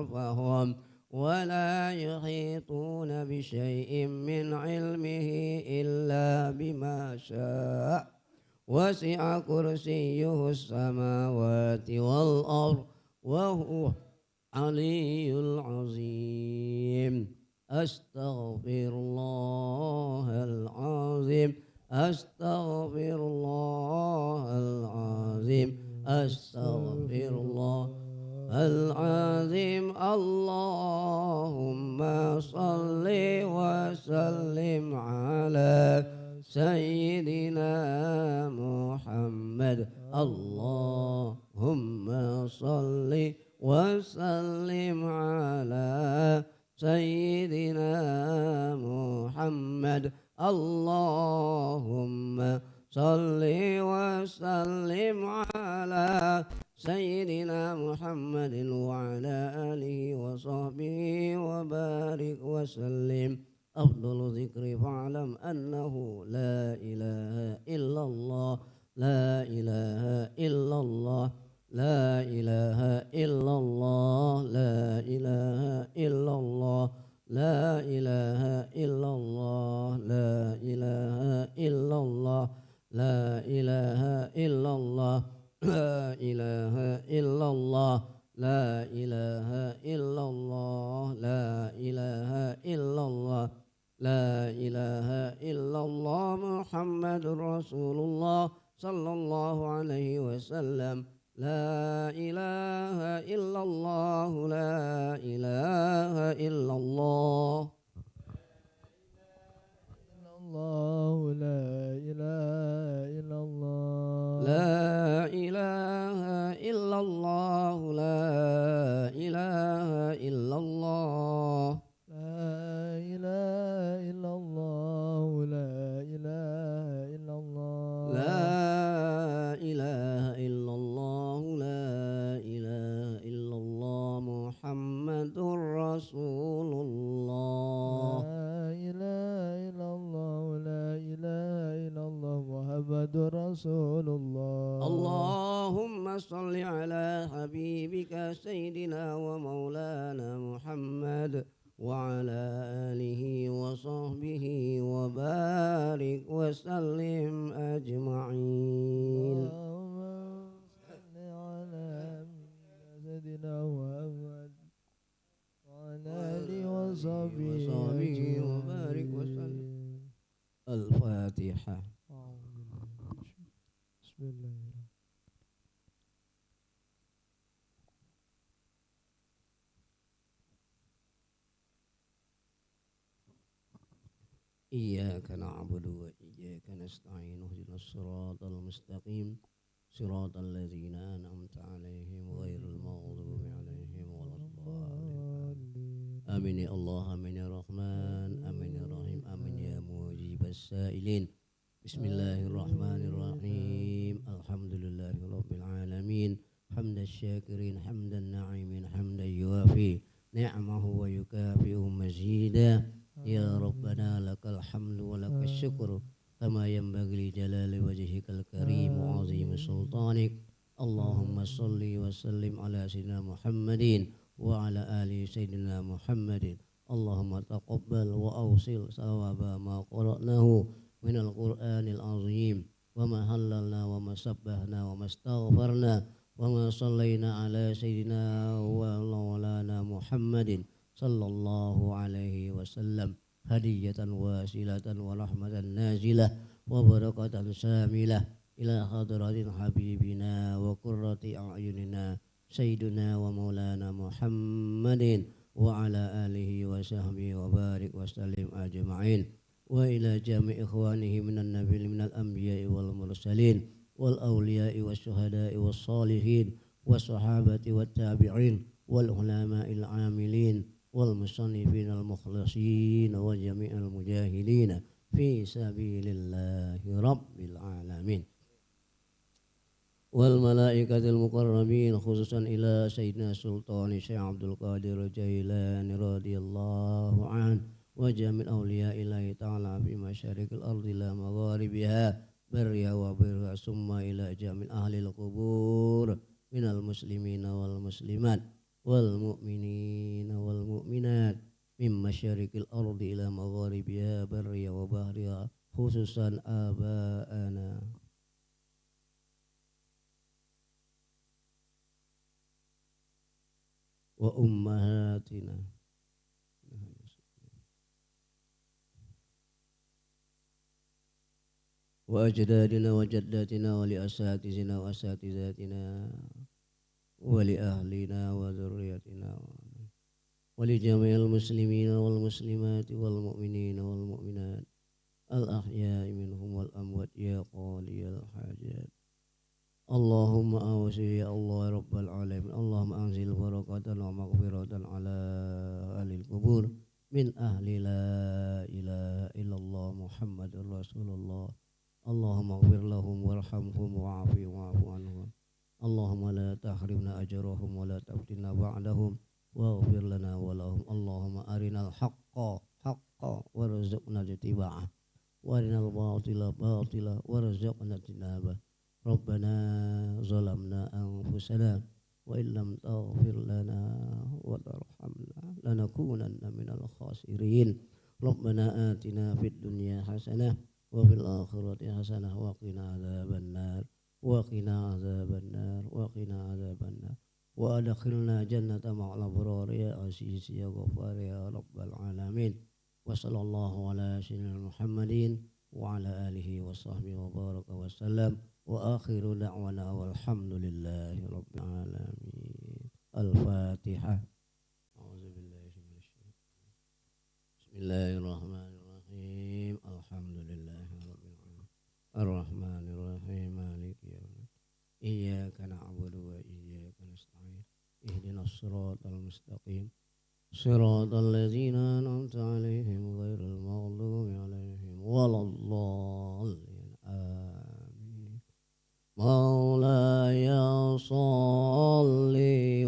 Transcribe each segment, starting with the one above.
خلفهم ولا يحيطون بشيء من علمه إلا بما شاء وسع كرسيه السماوات والأرض وهو علي العظيم أستغفر الله العظيم أستغفر الله العظيم أستغفر الله العظيم اللهم صل وسلم على سيدنا محمد اللهم صل وسلم على سيدنا محمد اللهم صل وسلم على سيدنا محمد وعلى آله وصحبه وبارك وسلم أفضل ذكر فاعلم أنه لا إله إلا الله لا إله إلا الله لا إله إلا الله لا إله إلا الله لا إله إلا الله لا إله إلا الله لا إله إلا الله لا إله إلا الله لا إله إلا الله لا إله إلا الله لا إله إلا الله محمد رسول الله صلى الله عليه وسلم لا إله إلا الله لا إله إلا الله لا إله إلا الله لا إله إلا الله لا إله إلا الله لا إله إلا الله لا إله إلا الله لا إله إلا الله لا إله إلا الله محمد رسول الله لا إله إلا الله لا إله إلا الله محمد رسول الله اللهم صل على حبيبك سيدنا ومولانا محمد وعلى آله وصحبه وبارك وسلم أجمعين اللهم صل على سيدنا محمد وعلى آله وصحبه وبارك وسلم الفاتحة بسم الله الرحمن إياك نعبد وإياك نستعين اهدنا الصراط المستقيم صراط الذين أنعمت عليهم غير المغضوب عليهم ولا الضالين آمين يا الله آمين يا رحمن آمين يا رحيم آمين يا مجيب السائلين بسم الله الرحمن الرحيم الحمد لله رب العالمين حمد الشاكرين حمد الناعمين حمدا يوافي نعمه ويكافئ مزيدا يا ربنا لك الحمد ولك الشكر كما ينبغي لجلال وجهك الكريم وعظيم سلطانك اللهم صل وسلم على سيدنا محمد وعلى آل سيدنا محمد اللهم تقبل وأوصل ثواب ما قرأناه من القرآن العظيم وما هللنا وما سبحنا وما استغفرنا وما صلينا على سيدنا ومولانا محمد صلى الله عليه وسلم هدية واسلة ورحمة نازلة وبركة شاملة إلى حضرة حبيبنا وقرة أعيننا سيدنا ومولانا محمد وعلى آله وصحبه وبارك وسلم أجمعين وإلى جميع إخوانه من النبي من الأنبياء والمرسلين والأولياء والشهداء والصالحين والصحابة والتابعين والعلماء العاملين والمصنفين المخلصين وجميع المجاهدين في سبيل الله رب العالمين والملائكة المقربين خصوصا إلى سيدنا السلطان الشيخ عبد القادر الجيلاني رضي الله عنه وجميع أولياء الله تعالى في مشارق الأرض إلى مغاربها برها وبرها ثم إلى جميع أهل القبور من المسلمين والمسلمات والمؤمنين والمؤمنات من مشارق الأرض إلى مغاربها برها وبحرها خصوصا آباءنا وأمهاتنا وأجدادنا وجداتنا ولأساتذتنا وأساتذتنا ولأهلنا وذريتنا ولجميع المسلمين والمسلمات والمؤمنين والمؤمنات الأحياء منهم والأموات يا قاضي الحاجات اللهم أوصي يا الله رب العالمين اللهم أنزل بركة ومغفرة على أهل القبور من أهل لا إله إلا الله محمد رسول الله اللهم اغفر لهم وارحمهم واعف عنهم اللهم لا تحرمنا أجرهم ولا تفتنا بعدهم واغفر لنا ولهم اللهم أرنا الحق حقا وارزقنا اتباعه وارنا الباطل باطلا وارزقنا اجتنابه ربنا ظلمنا أنفسنا وإن لم تغفر لنا وترحمنا لنكونن من الخاسرين ربنا آتنا في الدنيا حسنة وفي الآخرة حسنة وقنا عذاب النار وقنا عذاب النار وقنا عذاب النار وأدخلنا جنة مع الأبرار يا عزيز يا غفار يا رب العالمين وصلى الله على سيدنا محمد وعلى آله وصحبه وبارك وسلم وآخر دعوانا والحمد لله رب العالمين الفاتحة أعوذ بالله من الشيطان بسم الله الرحمن الرحيم الحمد لله رب العالمين الرحمن الرحيم مالك يوم الدين إياك نعبد وإياك نستعين اهدنا الصراط المستقيم صراط الذين أنعمت عليهم غير المغضوب عليهم ولا الضالين آمين مولاي صل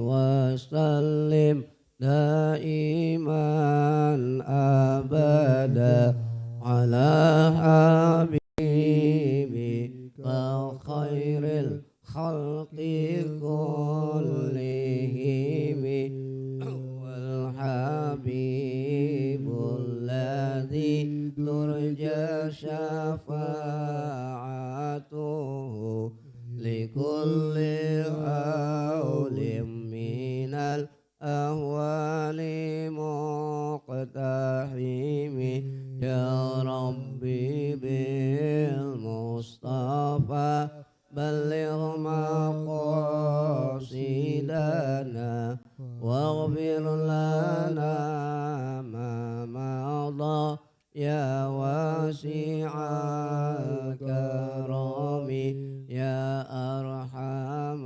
وسلم دائما أبدا على حبيبك خير الخلق كلهم والحبيب الذي ترجى شفاعته لكل حول من الأهوال مقتحم يا ربي بالمصطفى بلغ مقاصدنا واغفر لنا ما مضى يا واسع الكرم يا أرحم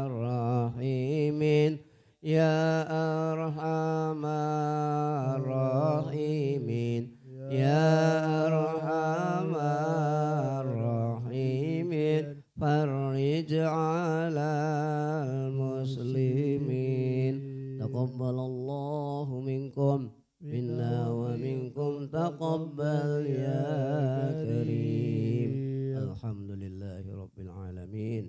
الراحمين يا أرحم الراحمين يا أرحم الراحمين فرج على المسلمين تقبل الله منكم منا ومنكم تقبل يا كريم الحمد لله رب العالمين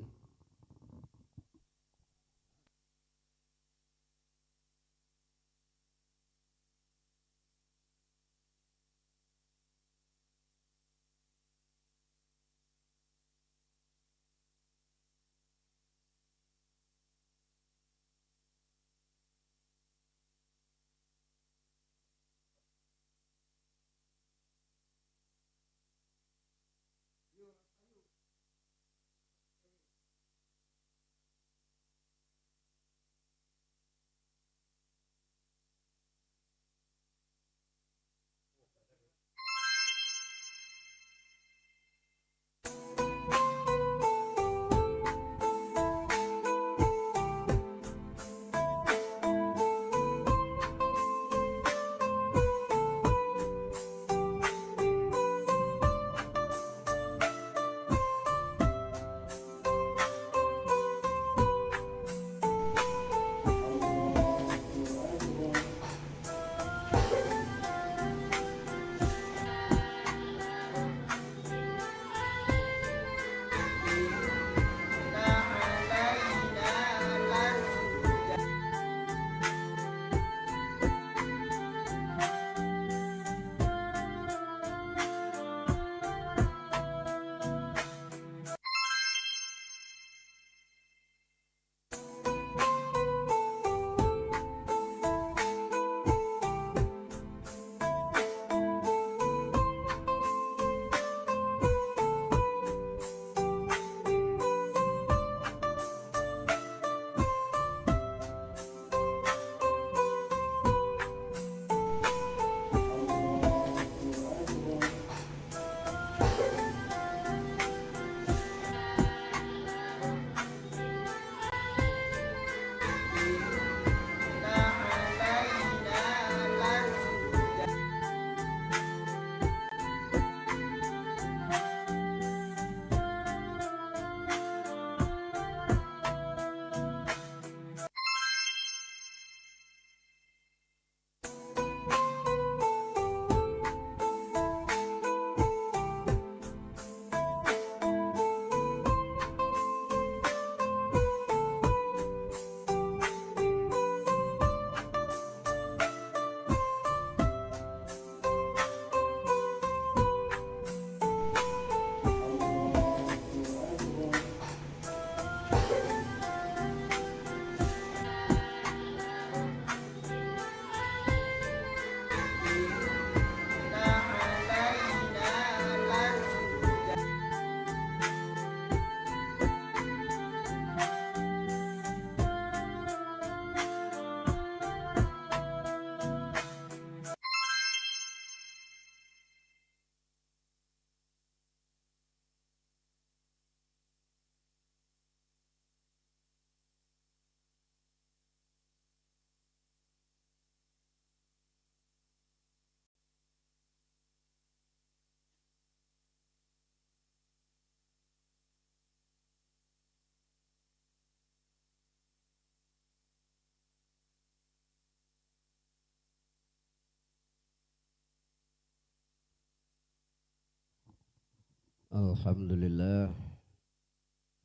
Alhamdulillah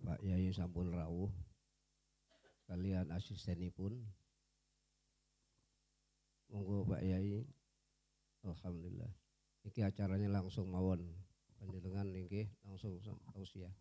Pak Yai sampun rawuh kalian asistenipun. Monggo Pak Yai. Alhamdulillah. Iki acaranya langsung mawon. Panjenengan nggih langsung tausiah.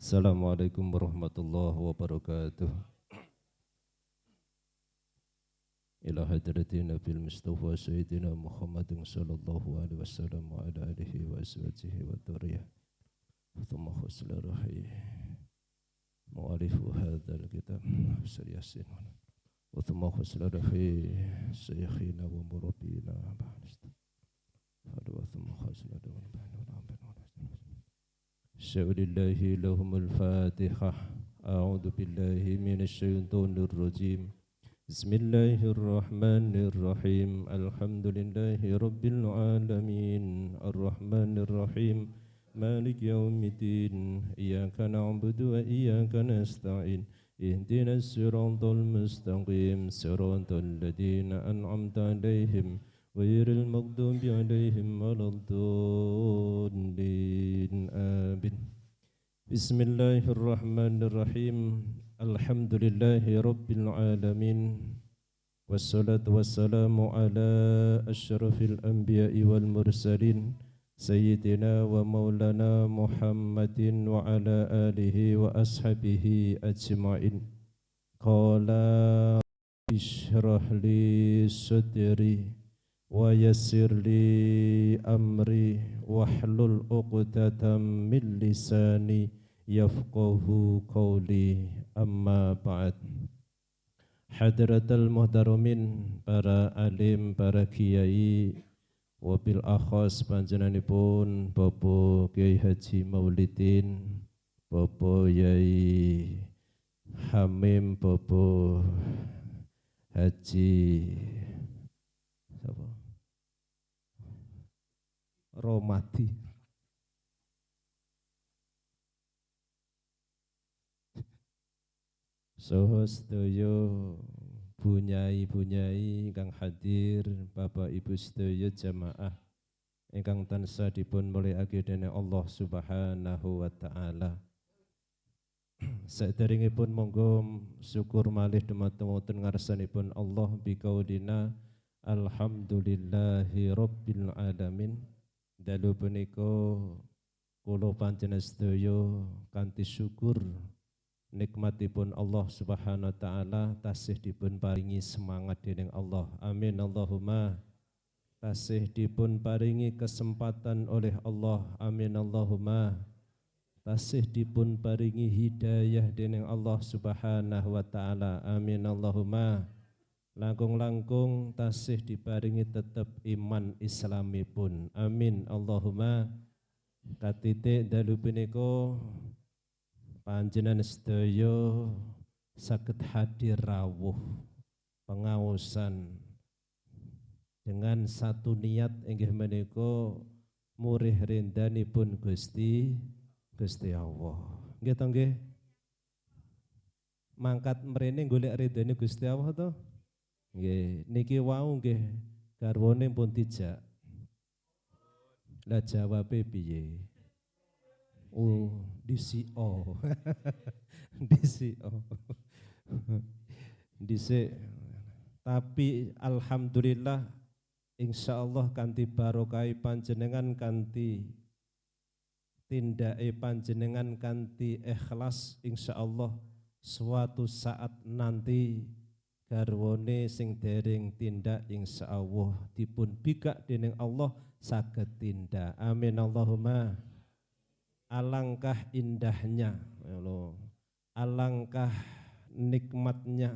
Assalamualaikum warahmatullahi wabarakatuh. Ila hadratin Nabil Mustafa Sayyidina Muhammadin sallallahu alaihi wasallam wa ala alihi wa ashabihi wa dhurriyyah. Thumma khusla rahi mu'alifu hadzal kitab Ustaz Yasin. Wa thumma khusla rahi syekhina wa murabbina ba'da. Wa thumma khusla Syaulillahi lahumul fatihah. A'udhu billahi minasyaitonir rajim. Bismillahirrahmanirrahim. Alhamdulillahi rabbil alamin. Ar-Rahmanir Rahim. Malik yaumiddin. Iyyaka na'budu wa iyyaka nasta'in. Ihdinas siratal mustaqim. Siratal ladzina an'amta 'alaihim غير المغضوب عليهم ولا الضالين آمين. بسم الله الرحمن الرحيم. الحمد لله رب العالمين والصلاة والسلام على أشرف الأنبياء والمرسلين سيدنا ومولانا محمد وعلى آله وأصحابه أجمعين. قال اشرح لي صدري wa yassir li amri wahlul 'uqdatam min lisani yafqahu qawli, amma ba'd. Hadratal muhtaramin, para alim, para kiai, wabil akhos panjenenganipun Bapak Kiai Haji Maulidin, Bapak Yai Hamim, Bapak Haji Romati, saha sedaya bunyai ingkang hadir, Bapak Ibu sedaya jamaah ingkang tansah dipun mulyakake dening Allah Subhanahu wa taala. Saderengipun monggo syukur malih dumateng wonten ngarsanipun Allah biqaulina alhamdulillahi rabbil alamin. Dalu punika kula panjenengan sedaya kanthi syukur nikmatipun Allah Subhanahu wa taala tasih dipun paringi semangat dening Allah. Amin Allahumma. Tasih dipun paringi kesempatan oleh Allah. Amin Allahumma. Tasih dipun paringi hidayah dening Allah Subhanahu wa taala. Amin Allahumma. Langkung-langkung tasih diparingi tetap iman islamipun. Amin Allahumma. Katitik dalu punika panjenengan sedaya saged hadir rawuh pengaosan dengan satu niat inggih menika murih rindanipun Gusti Allah. Nggih to nggih. Mangkat mrene golek ridane Gusti Allah to. Nggih, niki wau nggih garwane pun dijak. Lah jawabe piye? DCO. DCO. Dhisik. Tapi alhamdulillah insyaallah kanthi barokah panjenengan, kanthi tindake panjenengan, kanthi ikhlas, insyaallah suatu saat nanti garwane sing dereng tindak insyaallah dipun bikak dening Allah saged tindak. Amin Allahumma. Alangkah indahnya, alangkah nikmatnya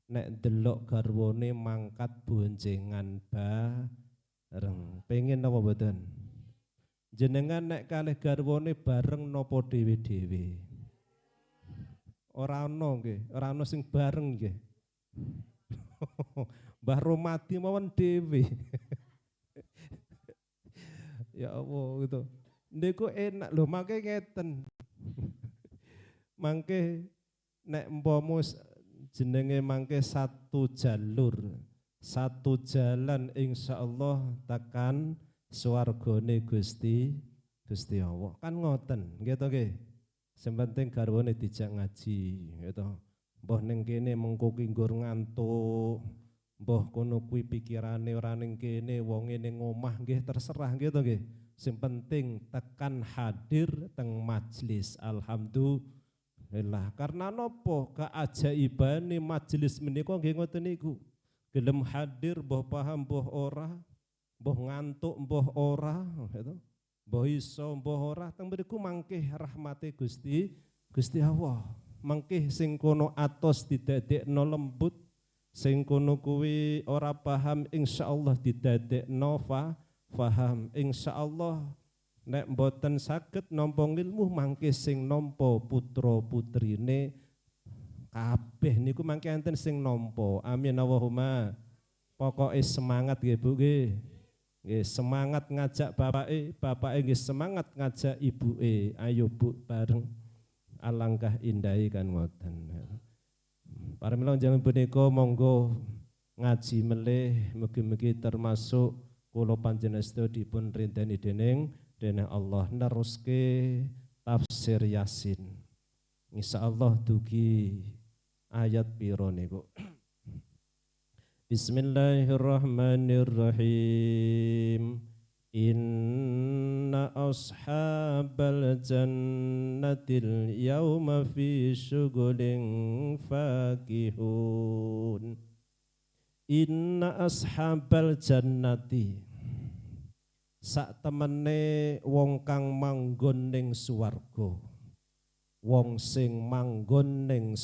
nek delok garwane mangkat boncengan bareng. Pengen napa mboten? Jenengan nek kalih garwane bareng napa dhewe-dhewe? ora ono nggih, ora ono sing bareng nggih. Mbah Romadi mawon dhewe. Ya Allah gitu. Niku enak lho, mangke ngeten. Mangke nek umpama jenenge mangke satu jalur, satu jalan insyaallah tekan swargane Gusti Allah. Kan ngoten, nggih to nggih. Sing penting garwane dijak ngaji, gitu. Mbah ning kene mengko ki nggur ngantuk, mbah kono kuwi pikirane ora ning kene, wonge ning omah nggih terserah nggih to nggih. Sing penting tekan hadir teng majelis. Alhamdulillah. Karena nopo keajaibane majelis menika nggih ngoten niku. Gelem hadir mbah paham mbah ora, mbah ngantuk mbah ora, gitu. Mbah iso mbah ora teng mriku mangke rahmate Gusti Allah. Mangke sing kono atos didadekno lembut, sing kono kuwi ora paham insyaallah didadekno paham. Insyaallah nek mboten saged nampa ilmu mangke sing nampa putra putrine kabeh niku mangke enten sing nampa. Amin Allahumma. Pokoke semangat nggih Bu nggih. Nggih, semangat ngajak bapake nggih semangat ngajak ibuke. Ayo Bu bareng. Alangkah indahé kan ngoten. Para mila jangan punika monggo ngaji melih mugi-mugi termasuk kula panjenengan sedaya dipun rinteni dening Allah neruske tafsir Yasin. Insyaallah dugi ayat pira niku. Bismillahirrahmanirrahim. Inna ashabal jannatil yawma fi syughulin fakihun. Inna ashabal jannati sak temene wong kang manggon ning swarga. Wong sing manggon ning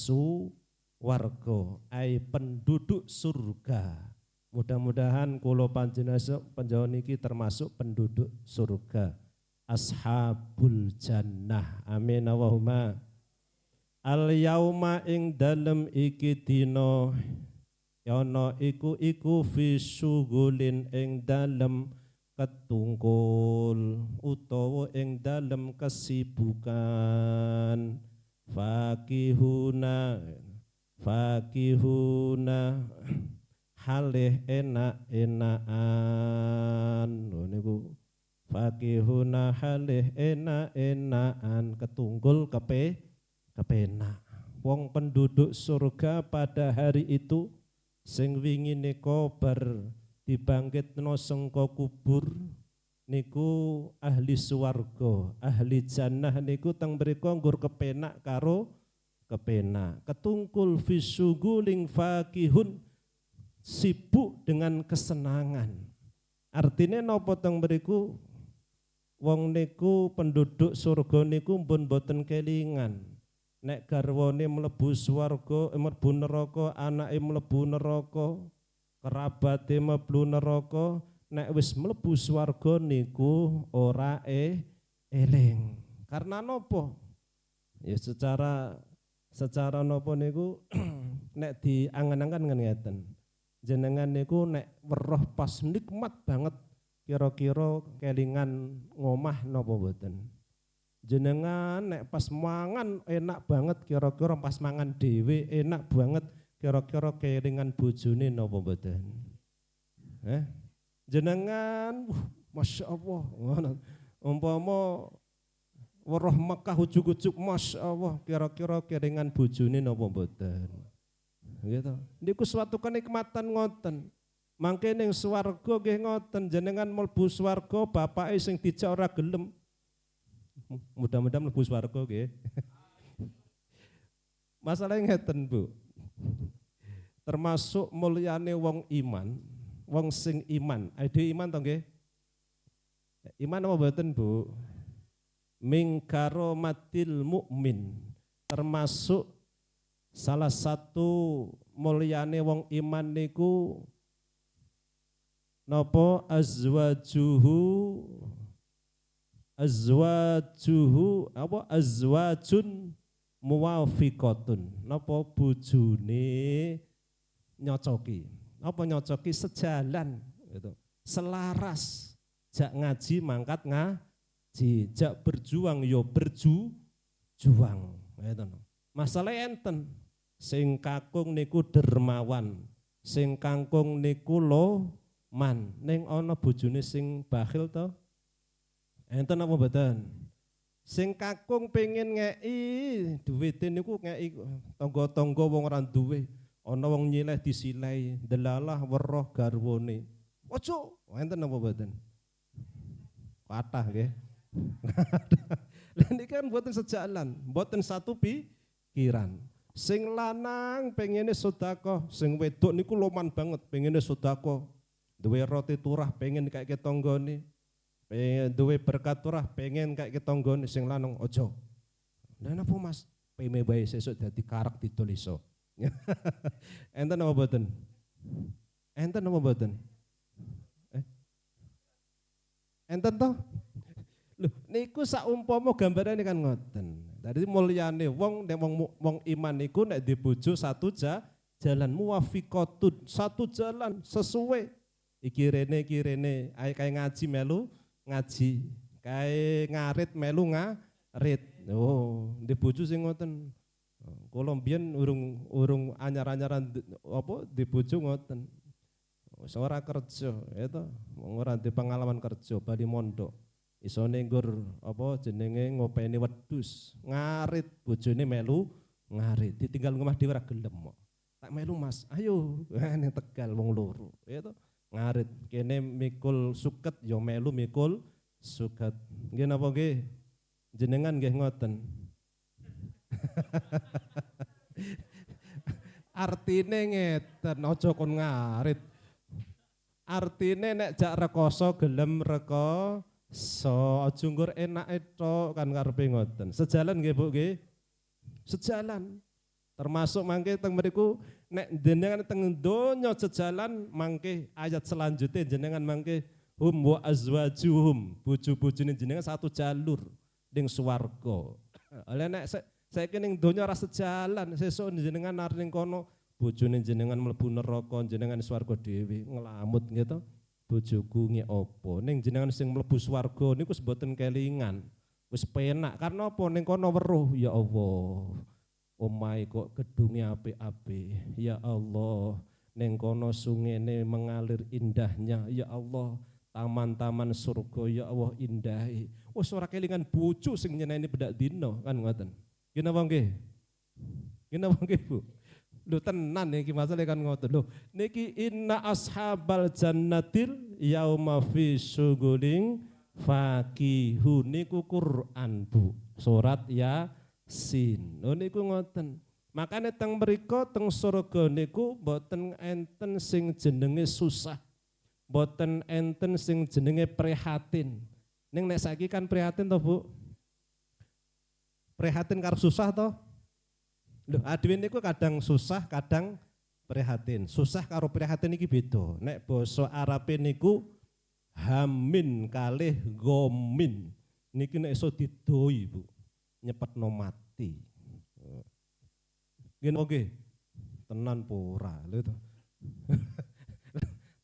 warga, ai penduduk surga. Mudah-mudahan kula panjenengan panjenengan niki termasuk penduduk surga. Ashabul jannah. Amin Allahumma. Al yauma ing dalem iki dina yana iku fi syughulin ing dalem ketungkul utawa ing dalem kesibukan. Fakihuna halih enak-enakan. Niku fakihuna halih enak-enakan ketunggul kepenak. Wong penduduk surga pada hari itu sing wingi nika bar dibangkitno sangka kubur niku ahli swarga, ahli jannah niku teng mriku nggur kepenak karo kepenak. Ketungkul fisuguling fakihun, sibuk dengan kesenangan. Artinya napa teng mriku wong niku penduduk surga niku mbon boten kelingan. Nek garwane mlebu swarga, mlebu neraka, anake mlebu neraka, kerabate mlebu neraka, nek wis mlebu swarga niku ora eling. Karena napa? Ya secara napa niku nek diangen-angen ngeten. Jenengan niku nek weruh pas nikmat banget kira-kira kelingan ngomah napa mboten. Jenengan nek pas mangan enak banget kira-kira pas mangan dhewe enak banget kira-kira kelingan bojone napa mboten. Jenengan Masya Allah ngono. Umpama weruh Mekah ujug-ujug Masya Allah kira-kira kelingan bojone napa mboten. Gitu. Niku suatu kenikmatan ngoten. Mangke ning swarga nggih ngoten, jenengan mlebu swarga bapake sing dijak ora gelem. Mudah-mudahan mlebu swarga nggih. Masalahnya ngeten, Bu. Termasuk mulyane wong iman, wong sing iman. Ade iman to nggih? Iman apa mboten, Bu? Min karomatil mukmin, termasuk salah satu mulyane wong iman niku napa azwajuhu apa azwajun muwafiqatun. Napa bojone nyocoki. Apa nyocoki sejalan gitu. Selaras. Jak ngaji mangkat ngaji, jak berjuang yo berjuang. Masalah enten. Sing kakung niku dermawan, sing kangkung niku loman. Ning ana bojone sing bakhil to. Enten apa mboten? Sing kakung pengen ngei duwite niku ngei tangga-tangga wong ora duwe. Ana wong nyileh disilai, delalah weruh garwane. Ojo, enten apa mboten? Kathah nggih. Lah niki kan mboten sejalan, mboten satu pikiran. Sing lanang pengene sedekah, sing wedok niku loman banget pengene sedekah. Duwe roti turah pengen kayak tanggane. Pengen duwe berkat turah pengen kayak tanggane sing lanang ojo. Lah napa Mas? Peme bae sesuk dadi karak didol iso. Enten apa mboten? Enten apa mboten? Enten toh? Loh, niku saumpama gambarane kan ngoten. Dadi mulyane wong nek wong iman niku nek di bojo satu jalan muwafiqatun, satu jalan sesuai. Iki rene, ae kae ngaji melu ngaji, kae ngarit melu ngarit. Oh, di bojo sing ngoten. Kula mbiyen urung anyar-anyaran apa di bojo ngoten. Wis ora kerja, itu ora di pengalaman kerja bali mondok. Isone nggur apa jenenge ngopeni wedhus, ngarit bojone melu ngarit, ditinggal ngomah dhewe ora gelem kok. Tak melu Mas, ayo ning Tegal wong loro. Itu ngarit kene mikul suket ya melu mikul suket. Nggih napa nggih? Jenengan nggih ngoten. Artine ngeten, aja kon ngarit. Artine nek jak rekoso gelem rekoso. Aja nggur enake tok kan karepe ngoten. Sejalan nggih Bu nggih? Sejalan. Termasuk mangke teng mriku nek jenengan teng donya sejalan mangke ayat selanjutnya jenengan mangke hum wa azwajuhum, bojo-bojone jenengan satu jalur ning swarga. Lah nek saiki ning donya ora sejalan, sesuk jenengan arep ning kono bojone jenengan mlebu neraka, jenengan swarga dhewe nglamut nggih to. Bojoku nge apa ning jenengan sing mlebu swarga niku wis mboten kelingan. Wis penak karena apa ning kono weruh ya Allah. Omahe kok gedunge apik-apik. Ya Allah, ning kono sungene mengalir indahnya. Ya Allah, taman-taman surga ya Allah indah. Wis ora kelingan bojo sing nyeneni bedak dina kan ngoten. Nggih napa nggih? Nggih napa nggih Bu? Lho tenan niki masalah kan ngoten lho. Niki inna ashabal jannatil yauma fi syughulin fakihun niku Quran Bu. Surat Yasin. Lho niku ngoten. Makane teng mriku teng surga niku mboten enten sing jenenge susah. Mboten enten sing jenenge prihatin. Ning nek saiki kan prihatin to Bu? Prihatin karo susah to? Loh, adewe niku kadang susah, kadang prihatin. Susah karo prihatin iki beda. Nek basa Arabe niku hamin kalih gomin. Niki nek iso didoi, Bu. Nyepetno mati. Nggih oke. Tenan pora lho to.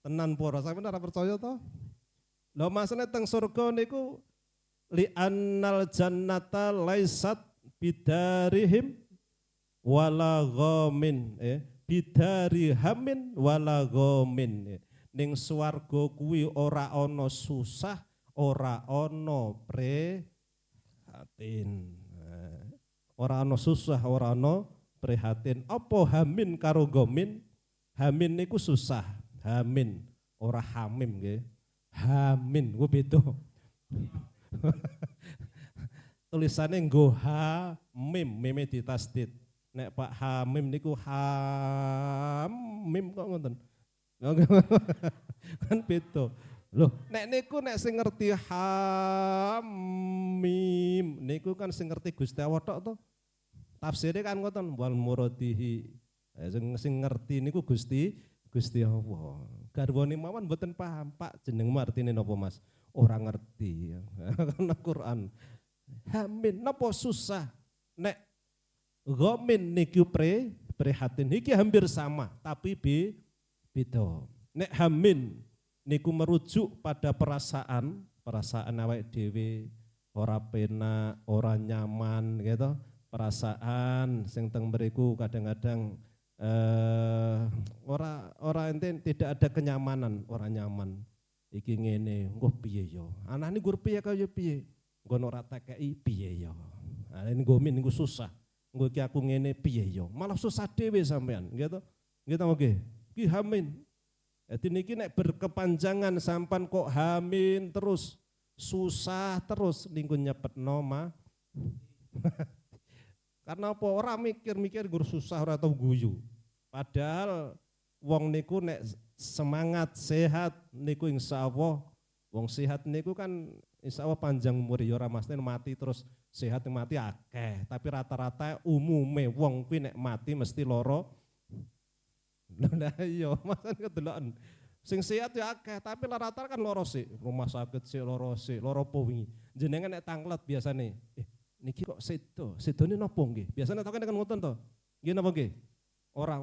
Tenan pora, sampeyan ora percaya to? Lho masane teng surga niku li annal jannata laisat bidarihim wala ghamin bidari hamin wala ghamin ning swarga kuwi ora ana susah ora ana prihatin ora ana susah ora ana prihatin apa hamin karo ghamin hamin niku susah hamin ora hamim nggih hamin ku beda tulisane nggo ha mim mime ditasdid. Nek Pak Hamim niku hamim kok ngoten. Kan beda. Loh, nek niku nek sing ngerti hamim niku kan sing ngerti Gusti Allah tok to. Tafsire kan ngoten wal muradihi. Sing ngerti niku Gusti Allah. Garwane mawon mboten paham, Pak jenengmu artine napa Mas? Ora ngerti. Kan Quran. Hamim napa susah? Nek Ghamin niku prihatin. Iki hampir sama tapi beda. Nek hamin niku merujuk pada perasaan awake dhewe ora penak, ora nyaman gitu. Perasaan sing teng mriku kadang-kadang ora enten tidak ada kenyamanan, ora nyaman. Iki ngene, engko piye yo? Anane gur piye kaya piye? Engko ora tekeki piye yo? Nah, ini gomin niku susah. Engko iki aku ngene piye yo? Malah susah dhewe sampean, gitu. Gitu nggih. Iki hamin. Jadi niki nek berkepanjangan sampan kok hamin terus susah terus niku nyepetno mah. Karena apa ora mikir-mikir gur susah ora tau guyu. Padahal wong niku nek semangat sehat niku insyaallah wong sehat niku kan insyaallah panjang umur ya ora mesti mati terus sehat mati akeh. Tapi rata-rata umume wong kuwi nek mati mesti loro. Lah iya, masan kedeloken. Sing sehat ya akeh, tapi rata-rata kan loro sik, rumah sakit sik, loro apa wingi. Jenengan nek tanglet biasane, niki kok sedone napa nggih? Biasane takon kan ngoten to. Nggih napa nggih? Ora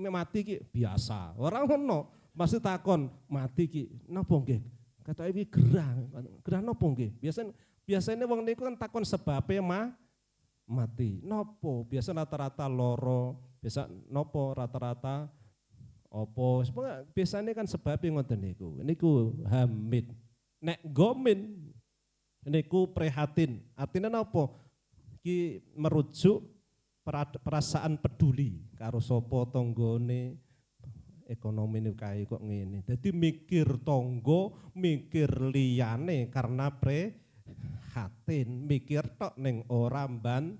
mati ki biasa. Ora ngono, pasti takon mati ki napa nggih? Katoke iki gerah napa nggih? Biasane wong niku kan takon sebabe mati. Napa? Biasa rata-rata loro, biasa nopo rata-rata opo. Biasanya kan sebabnya ngoten niku. Niku hamid. Nek gomin niku prihatin. Artinya nopo? Ki merujuk perasaan peduli karo sapa tanggane ekonomi niku kae kok ngene. Dadi mikir tangga, mikir liyane karena prihatin, mikir tok ning ora bantu.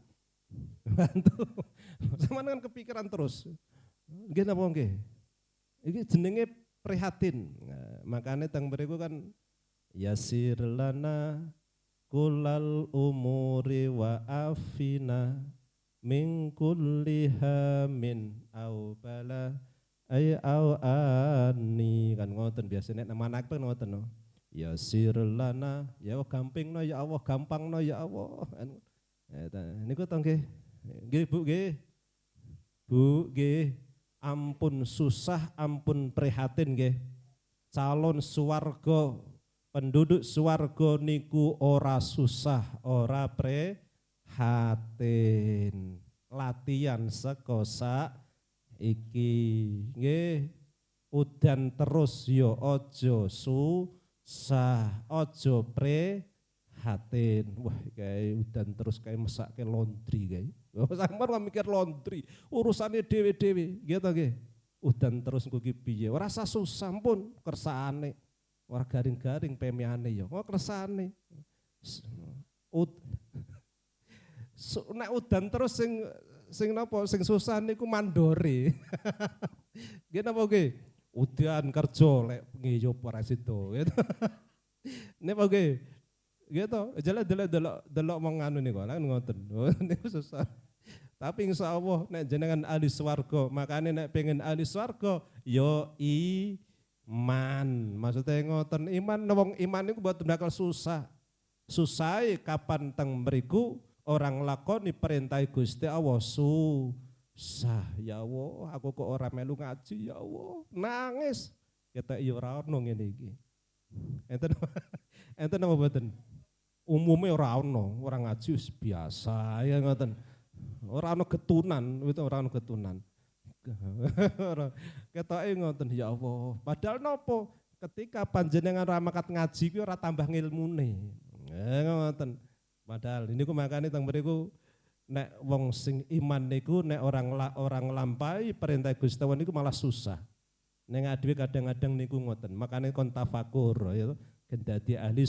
Sampeyan kan kepikiran terus. Nggih napa nggih? Iki jenenge prihatin. Nah, makane teng mriku kan yasir lana kullal umuri wa afina min kulli hamin au bala ay au ani kan ngoten biasane nek manak pun ngoten no. Yasir lana ya gampangno ya Allah, gampangno ya Allah. Niku to nggih. Nggih Bu nggih. Bu nggih. Ampun susah, ampun prihatin nggih. Calon swarga, penduduk swarga niku ora susah, ora prihatin. Latihan sekosa iki nggih. Udan terus yo ojo susah, ojo prihatin. Wah, kayak udan terus kayak mesake laundry kayak. Sampeyan mikir laundry, urusane dhewe-dhewe, gitu nggih. Udan terus engko ki piye? Ora usah susah pun kersane. Ora garing-garing pemiane ya. Kok kersane. Nek udan terus sing napa sing susah niku mandore. Nggih napa nggih? Udan kerja lek ngiyo ora sido. Napa nggih? Gitu, jalan delok menganu niku kan ngoten. Niku susah. Tapi insyaallah nek jenengan ahli swarga, makane nek pengen ahli swarga yo iman. Maksudnya ngoten, wong iman niku mboten bakal susah. Susah kapan teng mriku orang lakoni perintah Gusti Allah susah. Ya Allah, aku kok ora melu ngaji ya Allah. Nangis. Kita iya ora ono ngene iki. Enten apa mboten? Umumnya orang ngaji biasa ya ngoten. Ora ono getunan, itu ora ono getunan. Ketoke ngoten ya Allah. Padahal nopo? Ketika panjenengan ora makat ngaji kuwi ora tambah ngilmune. Ngoten. Padahal niku makane teng mriku nek wong sing iman niku nek orang nglampahi perintah Gusti Allah niku malah susah. Ning dhewe kadang-kadang niku ngoten. Makane kon tafakur ya. Kendati ahli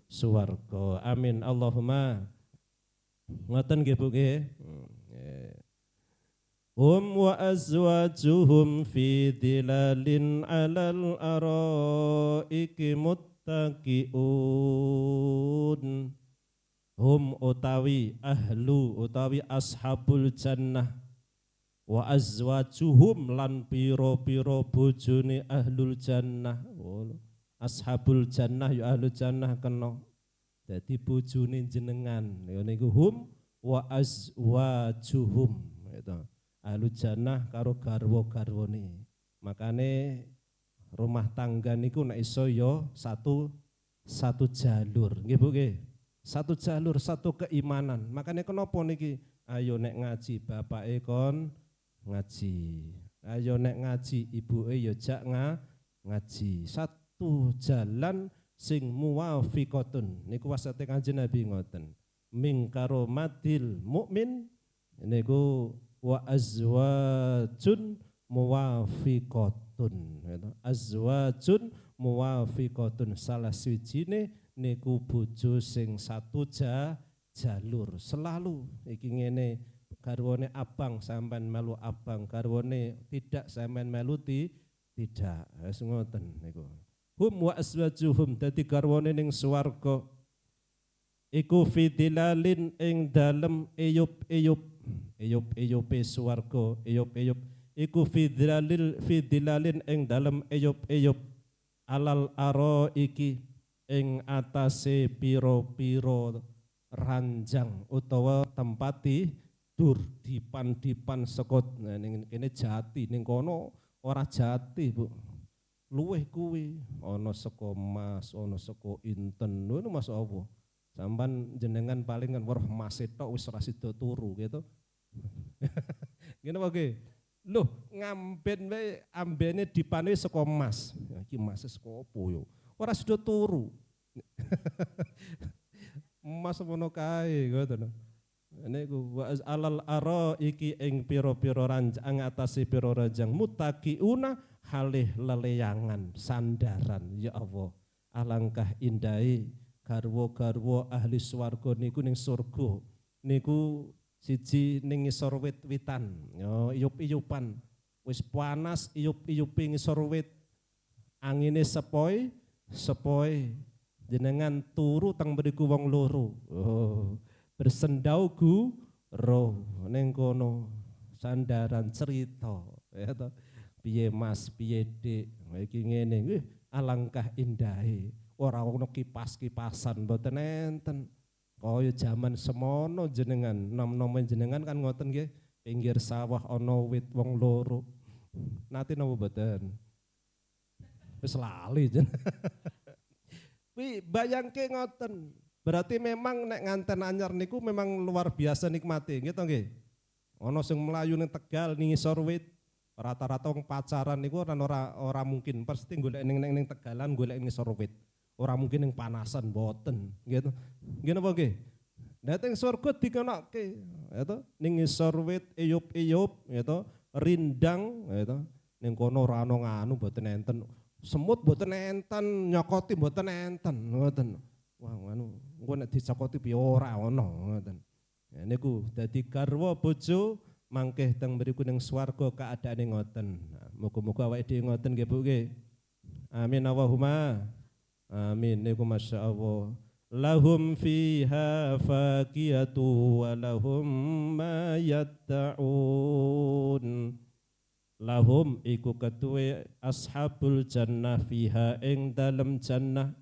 suwarga. Amin Allahumma. Ngoten nggih Bu nggih. Wa azwajuhum fi dhilalin 'alal araiki muttaqiun. Utawi ahlu utawi ashabul jannah. Wa azwajuhum lan piro-piro bojone ahlul jannah. Ashabul jannah ya ahlu jannah kena. Dadi bojone jenengan ya niku wa azwajuhum itu. Ahlu jannah karo garwa-garwane. Makane rumah tangga niku nek iso yo satu jalur, nggih Bu nggih. Satu jalur, satu keimanan. Makanya kenapa niki? Ayo nek ngaji bapake kon ngaji. Ayo nek ngaji ibuke yo jak ngaji. Satu jalan sing muwafiqatun. Niku wasate Kanjeng Nabi ngoten. Min karomatil mukmin niku wa azwajun muwafiqatun. Azwajun muwafiqatun, salah suwijine niku bojo sing satu jalur. Selalu iki ngene, garwane abang sampean melu abang, garwane tidak sampean melu tidak. Wis ngoten niku. Hum wa azwajuhum, dadi garwane ning swarga iku fidilalin ing dalem eyup-eyupe swarga, eyup-eyup iku fidilalin ing dalem eyup-eyup alal aro iki ing atase piro-piro ranjang utawa tempat tidur dipan sekot. Nah ning kene jati, ning kono ora jati Bu, luweh kuwi ana saka emas, ana saka inten. Ngono Mas apa sampan jenengan paling kan weruh emas tok wis ora sida turu gitu. Ngene wae. Loh, ngamben wae ambene dipane saka emas. Ya iki emas saka opo yo? Ora sida turu. Emas mono kae ngoten. Niku wa alal ara iki ing pira-pira ranjang atase pira ranjang mutaqiuna halih leleyangan sandaran. Ya Allah, alangkah indahe garwa-garwa ahli swarga niku ning surga. Niku siji ning ngisor wit-witan, yo iyup-iyupan. Wis panas iyup-iyupe ngisor wit. Angine sepoi. Jenengan turu teng mriku wong loro. Oh, bersendau roh ning kono sandaran cerita, ya to. Piye Mas, piye Dik, iki ngene. Alangkah indahe. Ora ono kipas-kipasan mboten enten. Kaya zaman semono jenengan, nom-nom jenengan kan ngoten nggih, pinggir sawah ana wit wong loro. Nate napa mboten? Wis lali jen. Kuwi bayangke ngoten. Berarti memang nek nganten anyar niku memang luar biasa nikmati, nggih to nggih. Ana sing mlayu ning Tegal ning ngisor wit, rata-rata wong pacaran niku ora mungkin pasti golek ning Tegalan, golek ning ngisor wit. Ora mungkin ning panasan mboten, nggih to. Nggih napa nggih? Nek teng surga dikonoke, ya to, ning ngisor wit iyup-iyup, ya to, rindang, ya to. Ning kono ora ana nganu mboten enten. Semut mboten enten, nyokoti mboten enten, ngoten. Wah, nganu, engko nek dicokoti piye ora ana, ngoten. Ya niku dadi garwa bojo mangke teng mriku ning swarga kaadaane ngoten. Muga-muga awake dhewe ngoten nggih Bu nggih. Amin Allahumma. Amin. Niku masyaallah. Lahum fiha faqiyatu wa lahum ma yatta'un. Lahum iku ketuwe ashabul jannah fiha ing dalem jannah.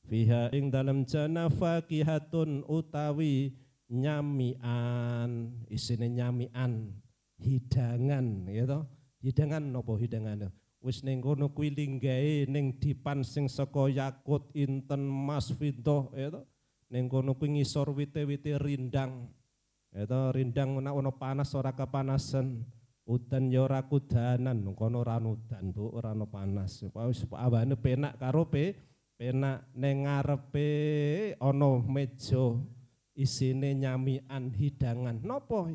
Fiha ing dalem jannah faqihatun utawi nyamian, isine nyamian, hidangan, ya toh. Hidangan napa hidangane? Wis ning kono kuwi linggahe ning dipan sing saka yakut, inten, emas, fiddah, ya toh. Ning kono kuwi ngisor wite-wite rindang. Ya toh, rindang nek ana panas ora kepanasan. Udan ya ora kudanan, kono ora udan, Bu, ora ana panas. Wis awane penak karo penak ning ngarepe ana meja isine nyamian hidangan. Napa?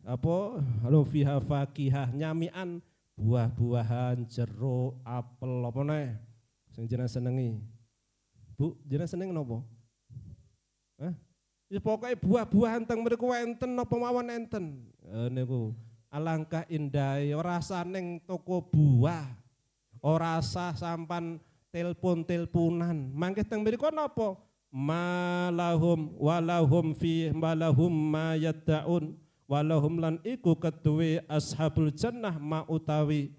Apa? Halo fiha faqihah, nyamian buah-buahan, jeruk, apel, apa neh sing jenengan senengi. Bu, jenengan seneng napa? Hah? Ya pokoke buah-buahan teng mriku enten napa mawon enten. Niku alangkah indahe rasane ning toko buah. Ora sah sampan telepon-teleponan. Mangke teng mriku napa? Malahum walahum fi malahum ma yatta'un walahum lan iku keduwe ashabul jannah ma utawi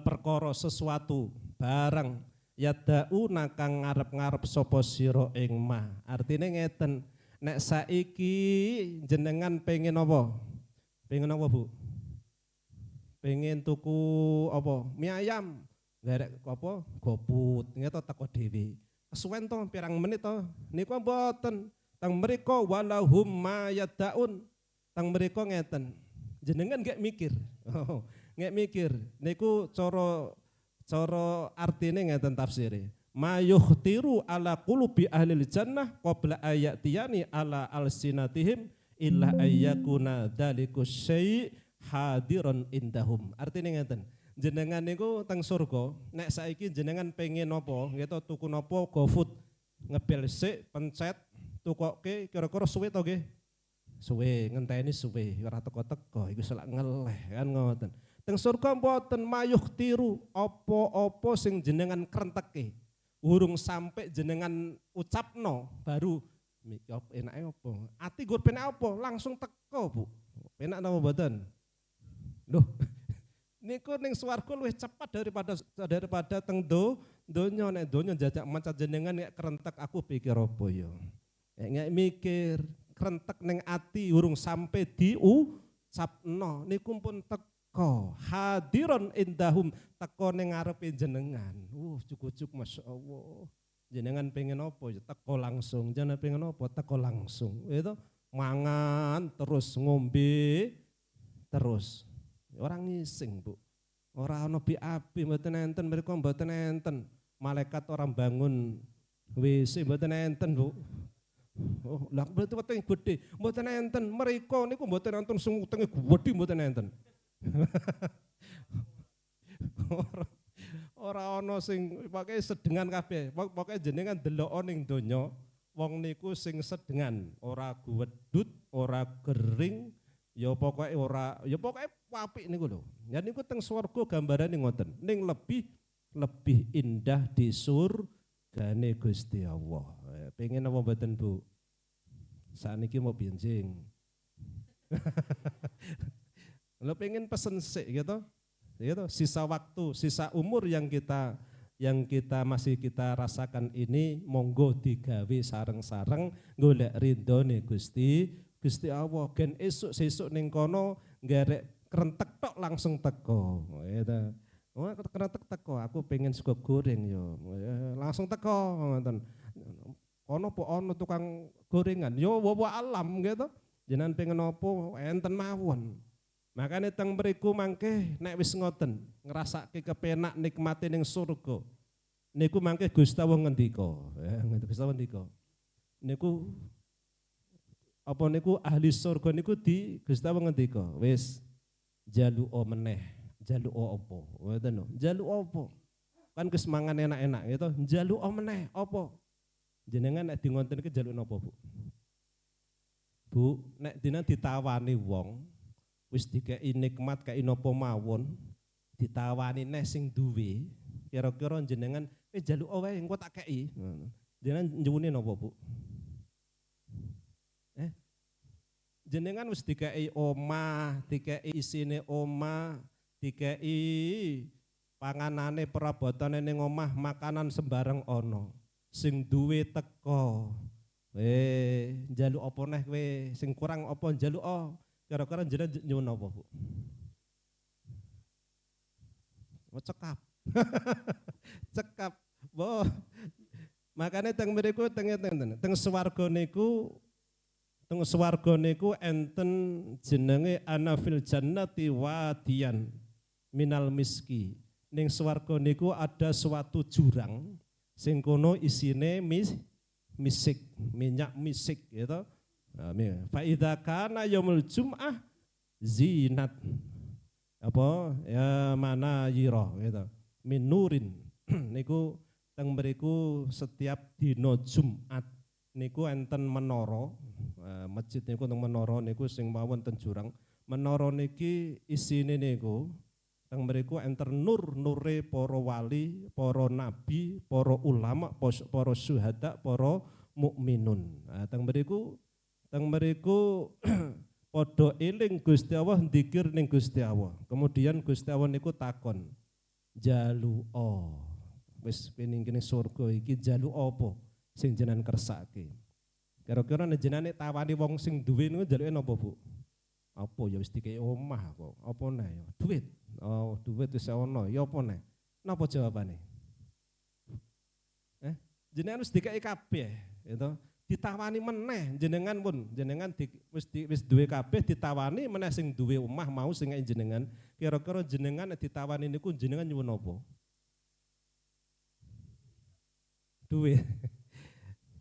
perkara sesuatu barang yatta'una kang ngarep-ngarep sapa sira ing ma. Artine ngeten, nek saiki jenengan pengen apa? Pengen apa, Bu? Pengen tuku apa? Mie ayam. Garek apa? GoFood, ngeto teko dhewe. Kesuwen to pirang menit to. Niku mboten. Tang mriko walahum mayadaun. Tang mriko ngeten. Jenengan gak mikir. Oh, gak mikir. Niku cara artine ngeten tafsire. Mayukhtiru ala qulubi ahlil jannah qabla ayatiyani ala alsinatihim illa ayyakuna dzalikus syai' hadiron indahum. Artine ngeten. Jenengan niku teng surga, nek saiki jenengan pengen napa, gitu tuku napa GoFood, ngebel sik, pencet, tukoke kira-kira suwe to nggih? Suwe, ngenteni suwe, ora teko-teko, iku selak ngeleh kan ngoten. Teng surga mboten mayuh tiru apa-apa sing jenengan krenteke. Urung sampai jenengan ucapno baru enake apa? Ati gur penak apa? Langsung teko, Bu. Penak napa mboten? Loh. Niku ning swarga luwih cepat daripada teng donya. Nek donya jajak mancat jenengan nek krentek aku pikir apa ya. Nek mikir krentek ning ati urung sampai diucapno niku pun teko. Hadiron indahum teko ning ngarepe jenengan. Cukup masyaallah. Jenengan pengen apa ya teko langsung. Jenengan pengen apa teko langsung. Itu mangan terus ngombe terus. Orang ngising, Bu. Orang ana api mboten enten mriku mboten enten. Malaikat orang bangun WC mboten enten, Bu. Oh, lah berarti weteng gedhe mboten enten. Mriku niku mboten enten sing wetenge gedhe mboten enten. Ora ana sing pokoke sedengan kabeh. Pokoke jenengan delok ning donya wong niku sing sedengan, ora guwedhut, ora gering. Ya pokoknya apik niku lho. Ya niku teng swarga gambarane ngoten. Ning lebih indah di surgane Gusti Allah. Pengen apa mboten, Bu? Sakniki mau benjing. Lo pengen pesen sik gitu. Gitu, sisa waktu, sisa umur yang kita masih kita rasakan ini monggo digawe sareng-sareng golek ridhone Gusti Allah. Gen esuk sesuk ning kono ngarek krentek tok langsung teko. Gitu. Oh, krentek teko, aku pengen sego goreng yo. Langsung teko ngoten. Kono po ono tukang gorengan. Yo wa alam gitu. Jenengan pengen opo enten mawon. Makanya teng mriku mangke nek wis ngoten, ngrasake kepenak nikmate ning surga. Niku mangke Gusti Allah ngendika, Gusti Allah ngendika. Niku apa niku ahli surga niku di Gusti Allah ngendika, wis jaluka meneh, jaluka apa? Ngoten lho, jaluka apa? Kan kesemangan enak-enak gitu, jaluka meneh apa? Jenengan nek di ngonten iki jaluk napa, Bu? Bu, nek dina ditawani wong wis dikei nikmat kaya napa mawon, ditawani neh sing duwe, kira-kira jenengan jaluk wae engko tak kei. Jenengan nyuwune napa, Bu? Jenengan wis dikei omah, dikei isine omah, dikei panganane perabotane ning omah, makanan sembarang ono. Sing duwe teko. Njaluk apa neh kowe? Sing kurang apa njaluk kira-kira jenengan nyuwun apa, Bu? Cekap. Cekap. Boh. Makanya teng mriku teng swarga niku enten jenenge ana fil jannati wadiyan minal miski. Ning swarga niku ada suatu jurang sing kono isine misik, minyak misik gitu. Fa idza kana yaumul jum'ah zinat apa ya mana yira gitu. Min nurin niku teng mriku setiap dina Jumat niku enten menara, masjid niku teng menara niku sing mawon ten jurang. Menara niki isine niku teng mriku enten nure para wali, para nabi, para ulama, para syuhada, para mukminun. Teng mriku padha eling Gusti Allah, dzikir ning Gusti Allah. Kemudian Gusti Allah niku takon, jaluka. Wis pening kene surga iki jaluk apa sing jenengan kersake? Kira-kira jenengan tawani wong sing duwe niku jaluke napa, Bu? Apa ya wis dikei omah kok. Apa neh ya? Duit. Oh, duit wis ono. Ya apa neh? Napa jawabane? Jenengan wis dikei kabeh, gitu. Ditawani meneh jenengan pun, jenengan wis duwe kabeh ditawani meneh sing duwe omah mau sing jenengan. Kira-kira jenengan ditawani niku jenengan nyuwun apa? Duit.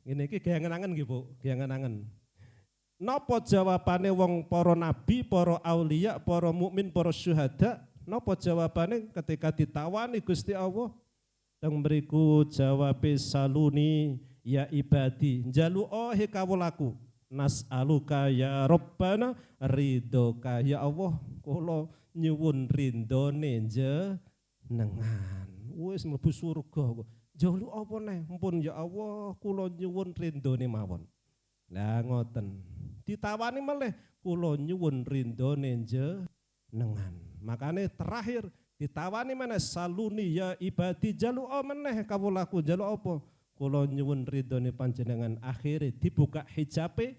Ini iki gayangan-angen nggih, Bu, gayangan-angen. Napa jawabane wong para nabi, para aulia, para mukmin, para syuhada? Napa jawabane ketika ditawani Gusti Allah? Teng mriku jawabe saluni ya ibadi, njaluka he kawulaku. Nas'aluka ya Rabbana ridhoka, ya Allah kula nyuwun rindone jenengan. Wis mlebu surga kok. Njaluk apa neh? Mumpun ya Allah kula nyuwun rindone mawon. Lah ngoten. Ditawani meleh kula nyuwun rindone jenengan. Makane terakhir ditawani meneh saluni ya ibadi, njaluk meneh kawulaku, njaluk apa? Kula nyuwun ridhone panjenengan. Akhire dibuka hijabe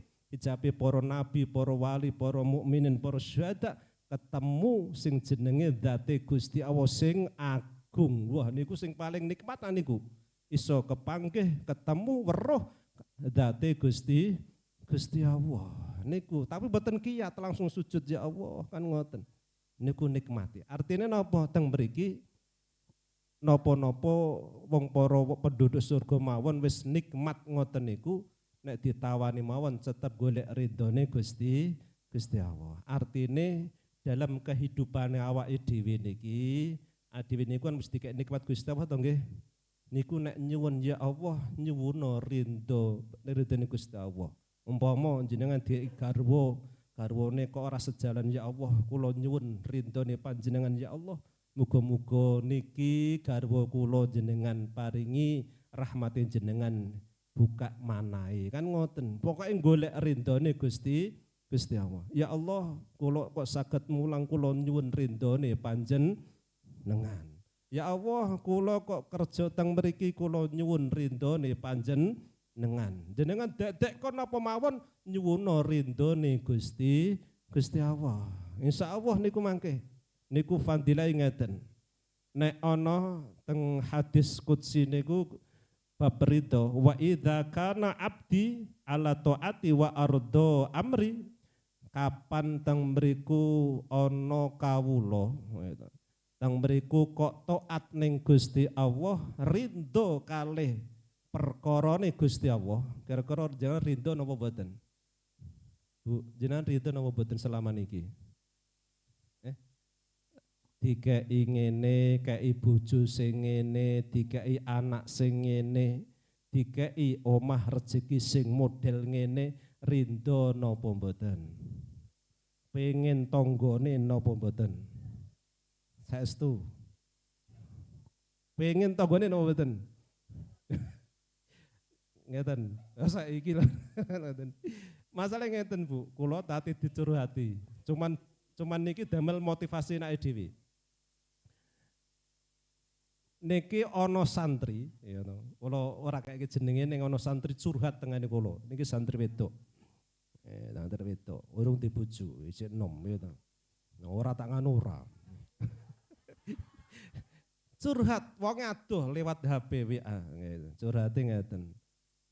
para nabi, para wali, para mukminin, para syuhada, ketemu sing jenenge zate Gusti Allah sing agung. Wah niku sing paling nikmat niku. Iso kepanggih ketemu weruh zate Gusti Allah. Niku tapi mboten kiyat langsung sujud ya Allah kan ngoten. Niku nikmati. Artinya napa teng mriki napa-napa wong para penduduk surga mawon wis nikmat ngoten niku nek ditawani mawon tetep golek ridhone Gusti Allah. Artine dalam kehidupan awake dhewe niki, dhewe niku kan mesti kek nikmat Gusti Allah to nggih. Niku nek nyuwun ya Allah nyuwuna ridhone Gusti Allah. Umpama jenengan dhek garwane kok ora sejalan ya Allah, kula nyuwun ridhone panjenengan ya Allah. Muga-muga niki garwa kula jenengan paringi rahmati jenengan buka manahe. Kan ngoten. Pokoke golek ridhone Gusti Allah. Ya Allah, kula kok saged mulang kula nyuwun ridhone panjenengan. Ya Allah, kula kok kerja teng mriki kula nyuwun ridhone panjenengan. Jenengan dek kon napa mawon nyuwuna ridhone Gusti Allah. Insyaallah niku mangke. Niku fadilah ngeten. Nek ana teng hadis qudsi niku bab ridho, wa idza kana abdi ala taati wa ardo amri, kapan teng mriku ana kawula teng mriku kok taat ning Gusti Allah, ridho kalih perkarane Gusti Allah. Kira-kira jenengan ridho napa mboten? Bu, jenengan ridho napa mboten selama niki? Dikei ngene, kei bojo sing ngene, dikei anak sing ngene, dikei omah rezeki sing model ngene, ridho napa mboten? Pengen tanggane napa mboten? Saestu. Pengen tanggane napa mboten? Ngeten. Saiki lho. Masalah ngeten Bu, kula tati dicurhati. Cuman niki damel motivasi nek dhewe. Niki ana santri, ya to. Kula ora kaya jenenge ning ana santri curhat tengene kula. Niki santri wedok. Santri wedok, urung dibojo, isih enom ya to. Ora tak ngono ora. Curhat wong adoh lewat HP WA gitu. Curhate ngeten.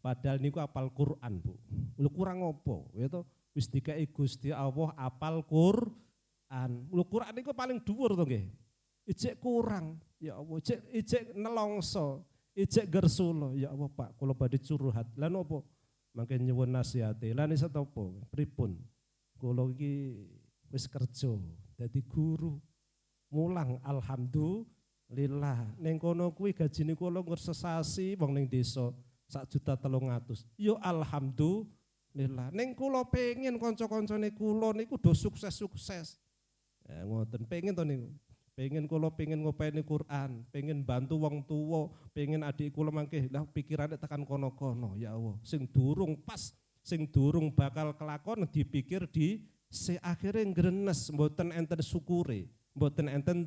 Padahal niku apal Quran, Bu. Lho kurang apa? Ya to, wis dikeki Gusti Allah apal Quran. Lho Quran niku paling dhuwur to nggih. Ijek kurang, ya Allah, ijek nelongso, ijek gersula, ya Allah Pak, kula badhe curhat. Lah napa? Mangke nyuwun nasihate. Lah nisa apa? Pripun? Kula iki wis kerja dadi guru. Mulang alhamdulillah. Ning kono kuwi gajine kula ngersesasi wong ning desa 1.300.000. Yo alhamdulillah. Ning kula pengen kanca-kancane kula niku do sukses-sukses. Ya ngoten pengen to niku. Pengen kula pengen ngopeni Quran, pengen bantu wong tuwa, pengen adik kula mangke lah pikirane tekan kono-kono ya Allah. Sing durung pas, sing durung bakal kelakon dipikir di akhire ngrenes, mboten enten syukure, mboten enten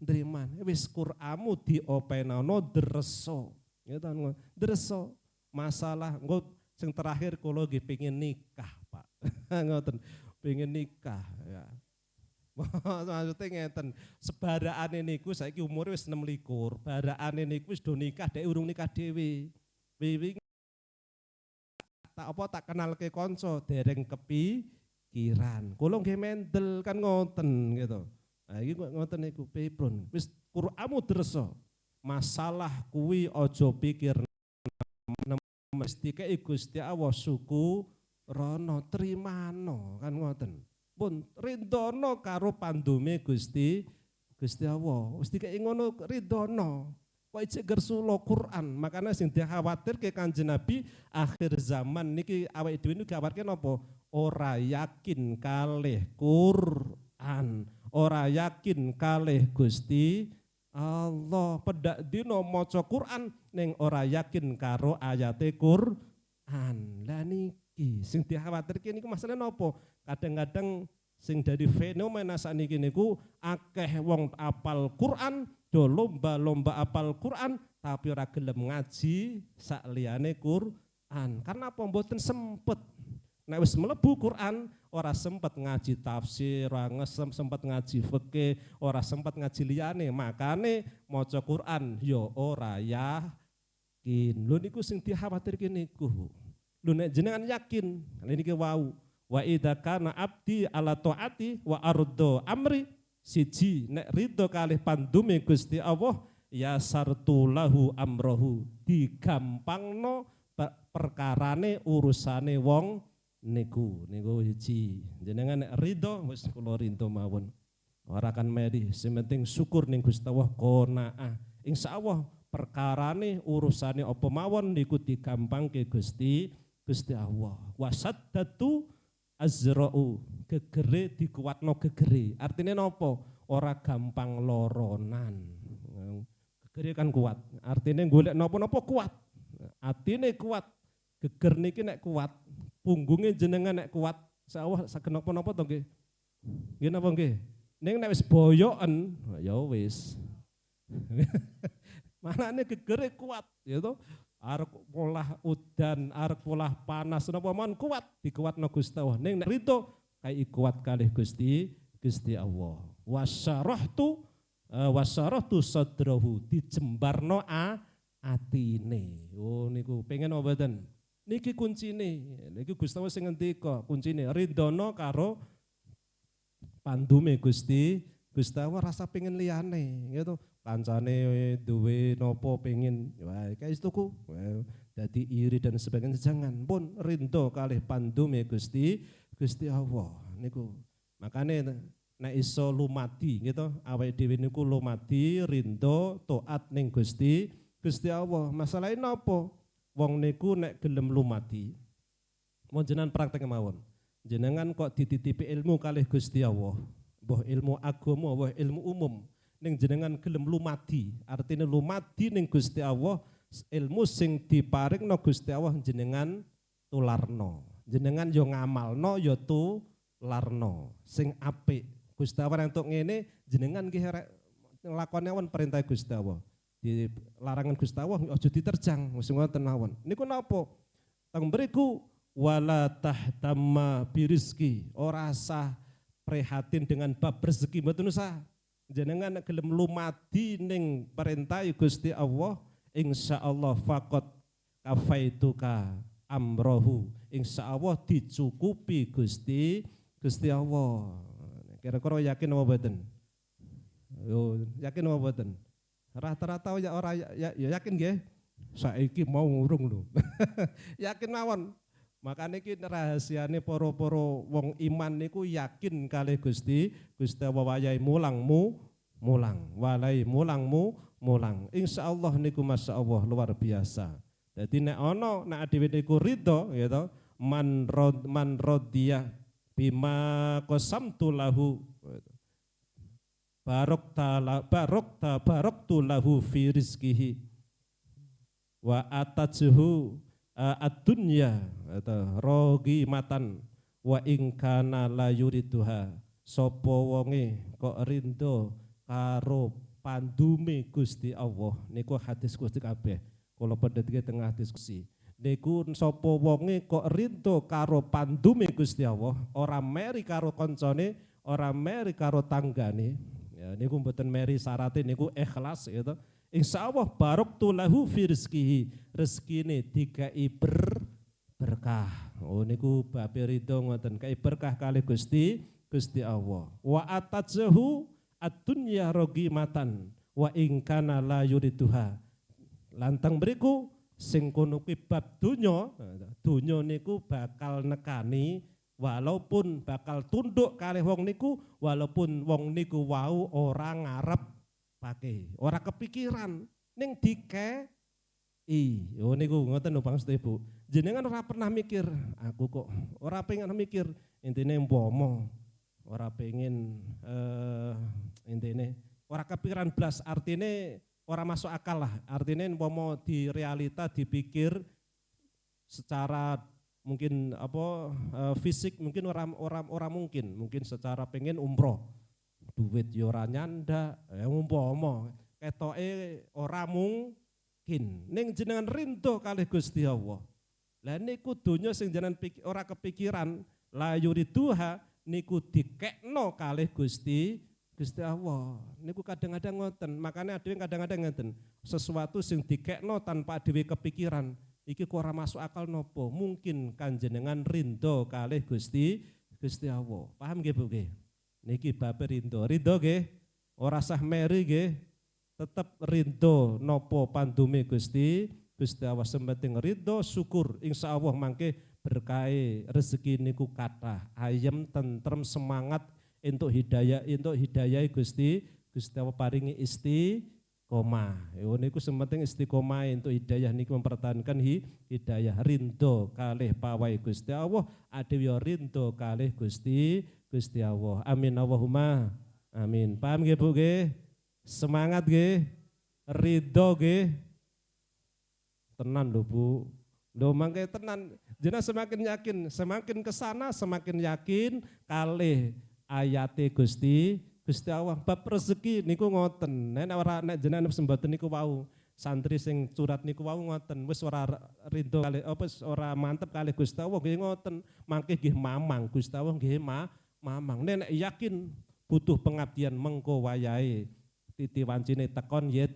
nriman. Wis Qur'anmu diopenano dreso. Ya ta, dreso. Masalah engko Sing terakhir kula nggih pengin nikah, Pak. Ngoten, pengin nikah ya. Maksudnya ngeten, sebarane niku saiki umure wis 26, barakane niku wis do nikah, dhek urung nikah dhewe. Wiwi tak kenal ke konco dereng kepikiran. Kula nggih mendel kan ngoten gitu. Nah iki kok ngoten niku pripun? Wis Qur'anmu derso. Masalah kuwi aja pikir mesti kei Gusti Allah suku rono trimano kan ngoten. Pun ridhono karo pandume Gusti Allah. Wis dikei ngono ridhono. Kok ijek gersula Quran, makanya sing dikhawatirke Kanjeng Nabi akhir zaman niki awake dhewe niku dikhawatirke napa? Ora yakin kalih Quran, ora yakin kalih Gusti Allah. Pedak dina maca Quran ning ora yakin karo ayate Quran. Lah niki sing dikhawatirke niku masalah napa? Kadang-kadang sing dari fenomena sakniki niku akeh wong apal Quran, do lomba-lomba apal Quran tapi ora gelem ngaji sakliyane Quran. Karena apa mboten sempet. Nek wis mlebu Quran ora sempet ngaji tafsir, ora sempet ngaji fikih, ora sempet ngaji liyane. Makane maca Quran ya ora yakin. Lho niku sing dikhawatirke niku. Lho nek jenengan yakin, niki wau wa idza kana abdi ala taati wa ardo amri siji nek ridho kalih pandume Gusti Allah ya sartu lahu amrohu digampangno perkarane urusane wong niku siji jenengan nek ridho wis kula rinto mawon ora kan meri sing penting syukur ning Gusti Allah qanaah insyaallah perkarane urusane apa mawon niku digampangke Gusti Allah wasaddatu azra'u gegere dikuatno gegere artinya nopo ora gampang loronan gegere kan kuat artinya golek nopo-nopo kuat atine kuat geger niki nek kuat punggungnya jenengan nek kuat sawah saged napa-napa to nggih nggih napa nggih ning nek wis boyoken ya wis manane gegere kuat ya to arep polah udan, arep polah panas, napa mawon kuat dikuatno Gusti Allah. Ning nek rito kai kuat kalih Gusti Allah. Wasarahtu sadrahu dijembarno atine. Oh niku pengen apa mboten? Niki kuncine. Niki Gusti Allah sing ngendika, kuncine ridhono karo pandume Gusti Allah rasa pengen liyane gitu. Kancane duwe nopo pengen wah kayak tuku jadi iri dan sebagainya jangan pun rindu kalih pandume Gusti Allah niku makane nek iso lumadi gitu awake dhewe niku lumadi rindu taat ning Gusti Allah masalahe napa wong niku nek gelem lumadi mon jenengan praktek mawon jenengan kok dititipi ilmu kalih Gusti Allah mbah ilmu agama mbah ilmu umum ning jenengan gelem lumadi artinya lumadi ning Gusti Allah ilmu sing diparingno Gusti Allah jenengan tularno jenengan yo ngamalno yo tularno sing apik Gusti Allah entuk ngene jenengan nggih nglakoni awon perintah Gusti Allah di larangan Gusti Allah aja diterjang wis ngoten mawon niku napa teng mriku wala tahtamma birizki ora sah prihatin dengan bab rezeki mboten usah jenengan gelem lumadi ning perintah Gusti Allah insyaallah faqat kafaituka amrohu insyaallah dicukupi Gusti Allah kira-kira yakin apa mboten yo yakin apa mboten rata-rata ya ora ya yakin nggih saiki mau ngurung lho yakin mawon makanya iki rahasiane para wong iman niku yakin kalih Gusti Allah wayahe mulangmu walai mulangmu mulang insyaallah niku masyaallah luar biasa dadi nek ana nek dhewe niku ridho ya to man radiyah bima qasamtu lahu baroktu lahu fi rizqihi wa atajhu ad-dunya atau rogi matan wa ingkana la yuriduha sapa wonge kok rindo karo pandume Gusti Allah niku hadis Gusti kabeh kula pendhetike tengah diskusi niku sapa wonge kok rinto karo pandume Gusti Allah, ora meri karo koncone, ora meri karo tanggane. Ya niku mboten meri syaratnya niku ikhlas gitu. Insyaallah baraktu lahu fi rizqihi, rezekine dikai berkah. Oh niku babe ridho ngoten, kai berkah kali Gusti Allah. Wa atajhu ad-dunya ragimatan wa in kana la yuriduha. Lantang beriku sing kono kuwi bab donya niku bakal nekani walaupun bakal tunduk kalih wong niku walaupun wong niku wau ora ngarep pake, ora kepikiran ning dikei. Oh niku ngoten lho Bang Ibu. Jenengan ora pernah mikir, aku kok ora pengen mikir, intine umpama ora pengen intine ora kepikiran blas, artine ora masuk akal lah, artinya umpama di realita dipikir secara mungkin fisik mungkin orang mungkin secara pengen umroh, duit yo ora nyanda, umpama ketoke ora mungkin, ning jenengan rinto kalih Gusti Allah. Lah niku donya sing jenengan ora kepikiran, la yuriduha niku dikekno kalih Gusti Allah. Niku kadang-kadang ngoten, makanya ada yang kadang-kadang ngoten. Sesuatu sing dikekno tanpa dhewe kepikiran, iki kok ora masuk akal nopo? Mungkin kanjenengan rindu kalih Gusti Allah. Paham nggih Bu nggih? Niki babe rindu nggih. Ora sah meri nggih. Tetep rindu nopo pandume Gusti Allah, sempenting rindu syukur. Insyaallah mangke berkahe rezeki niku kathah, ayem tentrem semangat untuk hidayah Gusti Allah paringi istiqomah. Niku sementing istiqomah untuk hidayah niku mempertahankan hidayah rindu kalih pawai Gusti Allah, adewe rindu kalih Gusti Allah. Amin Allahumma amin. Paham nggih Bu nggih? Semangat nggih? Ridho nggih? Tenan lho Bu. Lho mangke tenan, jenengan semakin kesana semakin yakin kalih ayate Gusti Allah. Bab rezeki niku ngoten. Nek jenengan semboten niku wau, santri sing curat niku wau ngoten, wis ora rindu kali ora mantep kali Gusti Allah nggih ngoten. Mangke nggih mamang Gusti Allah nggih mamang. Nek yakin butuh pengabdian mengko wayahe titi wancine tekon ya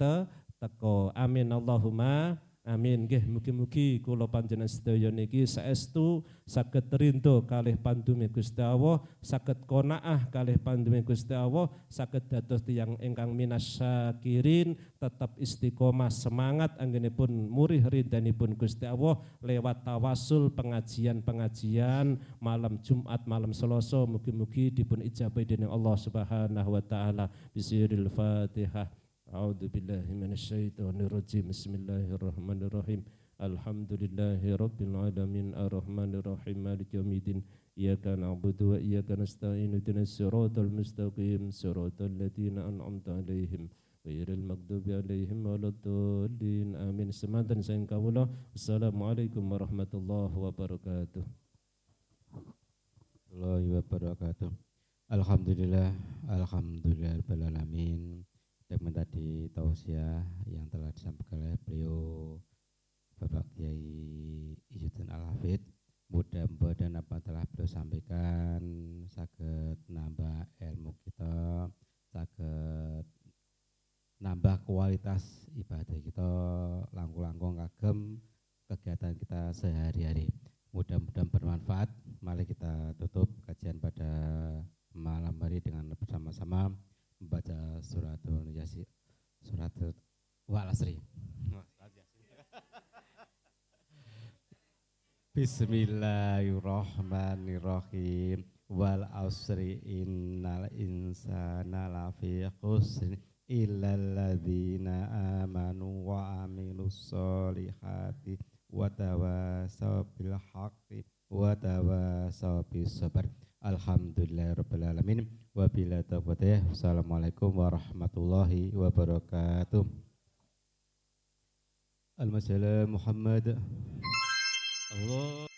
teko. Amin Allahumma amin. Nggih mugi-mugi kula panjenengan sedaya niki saestu saged rindu kalih pandume Gusti Allah, saged qanaah kalih pandume Gusti Allah, saged dados tiyang ingkang minasyakirin, tetap istiqomah semangat anggenipun murih ridhanipun Gusti Allah lewat tawasul pengajian malam Jumat, malam Selasa, mugi-mugi dipun ijabahi dening Allah Subhanahu wa taala. Bismillahil Fatihah. A'udzu billahi minasyaitonir rajim. Bismillahirrahmanirrahim. Alhamdulillahi rabbil alamin arrahmanir rahim maliki yaumiddin. Iyyaka na'budu wa iyyaka nasta'in ihdinas siratal mustaqim siratal ladzina an'amta 'alaihim ghairil maghdubi 'alaihim waladdallin. Amin. Semanten saeng kawula. Assalamualaikum warahmatullahi wabarakatuh. Warahmatullahi wabarakatuh. Alhamdulillahirabbil alamin. Dengan tadi tausiah yang telah disampaikan oleh beliau Bapak Kiai Izzuddin Al-Hafidz, mudah-mudahan apa telah beliau sampaikan saged nambah ilmu kita, saged nambah kualitas ibadah kita, langkung-langkung kagem kegiatan kita sehari-hari. Mudah-mudahan bermanfaat. Mari kita tutup kajian pada malam hari dengan bersama-sama membaca suratul Yasin, suratul Wal Asri. Bismillahirrahmanirrahim. Wal asri innal insana lafi khusr illal ladzina amanu wa amilus solihati wa tawasaw bil haqqi wa tawasaw bis sabr. Alhamdulillahirabbil alamin. Wabillahi taufiq. Assalamualaikum warahmatullahi wabarakatuh. Al-Masala Muhammad. Allah